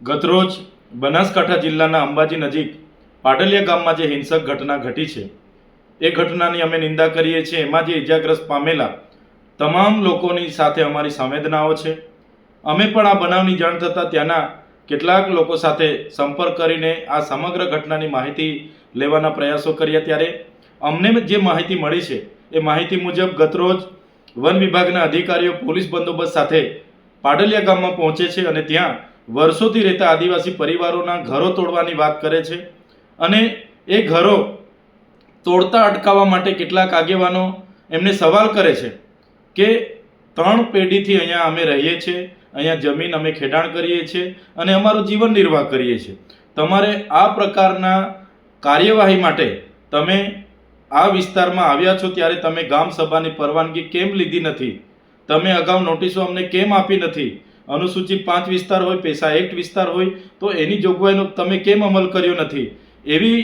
ગતરોજ બનાસકાંઠા જિલ્લાના અંબાજી નજીક પાટલિયા ગામમાં જે હિંસક ઘટના ઘટી છે એ ઘટનાની અમે નિંદા કરીએ છીએ। એમાં જે ઇજાગ્રસ્ત પામેલા તમામ લોકોની સાથે અમારી સંવેદનાઓ છે। અમે પણ આ બનાવની જાણ થતાં ત્યાંના કેટલાક લોકો સાથે સંપર્ક કરીને આ સમગ્ર ઘટનાની માહિતી લેવાના પ્રયાસો કર્યા। ત્યારે અમને જે માહિતી મળી છે એ માહિતી મુજબ ગતરોજ વન વિભાગના અધિકારીઓ પોલીસ બંદોબસ્ત સાથે પાટલિયા ગામમાં પહોંચે છે અને ત્યાં વર્ષોથી રહેતા આદિવાસી પરિવારોના ઘરો તોડવાની વાત કરે છે અને એ ઘરો તોડતા અટકાવવા માટે કેટલાક આગેવાનો એમને સવાલ કરે છે કે 3 પેઢીથી અહીંયા અમે રહીએ છીએ, અહીંયા જમીન અમે ખેડાણ કરીએ છીએ અને અમારું જીવન નિર્વાહ કરીએ છીએ। તમારે આ પ્રકારના કાર્યવાહી માટે તમે આ વિસ્તારમાં આવ્યા છો ત્યારે તમે ગામ સભાની પરવાનગી કેમ લીધી નથી? તમે અગાઉ નોટિસો અમને કેમ આપી નથી? અનુસૂચિત 5 વિસ્તાર હોય, પેશા એક્ટ વિસ્તાર હોય તો એની જોગવાઈનો તમે કેમ અમલ કર્યો નથી? એવી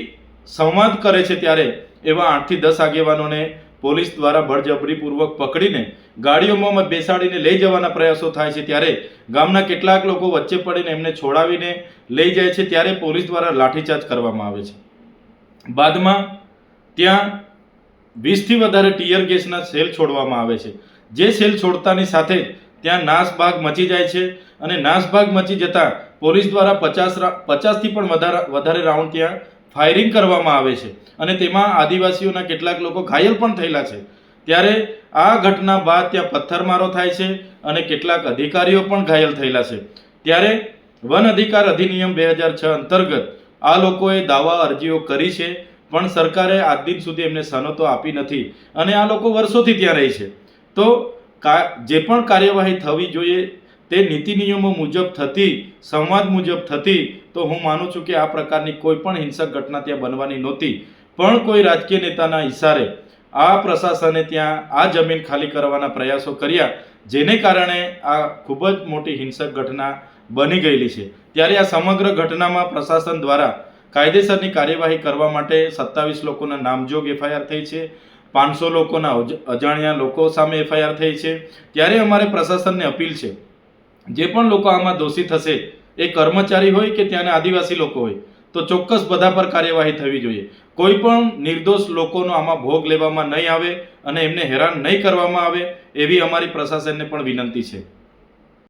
સંવાદ કરે છે। ત્યારે એવા 8 થી 10 આગેવાનોને પોલીસ દ્વારા બળજબરીપૂર્વક પકડીને ગાડીઓમાં બેસાડીને લઈ જવાના પ્રયાસો થાય છે। ત્યારે ગામના કેટલાક લોકો વચ્ચે પડીને એમને છોડાવીને લઈ જાય છે। ત્યારે પોલીસ દ્વારા લાઠીચાર્જ કરવામાં આવે છે। બાદમાં ત્યાં 20 થી વધારે ટીયર ગેસના સેલ છોડવામાં આવે છે। જે સેલ છોડતાની સાથે ત્યાં નાસભાગ મચી જાય છે અને નાસભાગ મચી જતાં પોલીસ દ્વારા 50 થી પણ વધારે રાઉન્ડ ત્યાં ફાયરિંગ કરવામાં આવે છે અને તેમાં આદિવાસીઓના કેટલાક લોકો ઘાયલ પણ થયેલા છે। ત્યારે આ ઘટના બાદ ત્યાં પથ્થરમારો થાય છે અને કેટલાક અધિકારીઓ પણ ઘાયલ થયેલા છે। ત્યારે વન અધિકાર અધિનિયમ 2006 અંતર્ગત આ લોકોએ દાવા અરજીઓ કરી છે પણ સરકારે આજ દિન સુધી એમને સનતો આપી નથી અને આ લોકો વર્ષોથી ત્યાં રહે છે। તો જે પણ કાર્યવાહી થવી જોઈએ તે નીતિ નિયમો મુજબ થતી, સંવાદ મુજબ થતી તો હું માનું છું કે આ પ્રકારની કોઈ પણ હિંસક ઘટના ત્યાં બનવાની નહોતી। પણ કોઈ રાજકીય નેતાના ઇશારે આ પ્રશાસને ત્યાં આ જમીન ખાલી કરવાના પ્રયાસો કર્યા, જેને કારણે આ ખૂબ જ મોટી હિંસક ઘટના બની ગયેલી છે। ત્યારે આ સમગ્ર ઘટનામાં પ્રશાસન દ્વારા કાયદેસરની કાર્યવાહી કરવા માટે 27 લોકોના નામજોગ એફઆઈઆર થઈ છે, 500 લોકોના અજાણ્યા લોકો સામે એફઆઈઆર થઈ છે। ત્યારે અમારે પ્રશાસનને અપીલ છે, જે પણ લોકો આમાં દોષિત હશે એ કર્મચારી હોય કે ત્યાંના આદિવાસી લોકો હોય તો ચોક્કસ બધા પર કાર્યવાહી થવી જોઈએ। કોઈ પણ નિર્દોષ લોકોનો આમાં ભોગ લેવામાં નહીં આવે અને એમને હેરાન નહીં કરવામાં આવે એવી અમારી પ્રશાસનને પણ વિનંતી છે।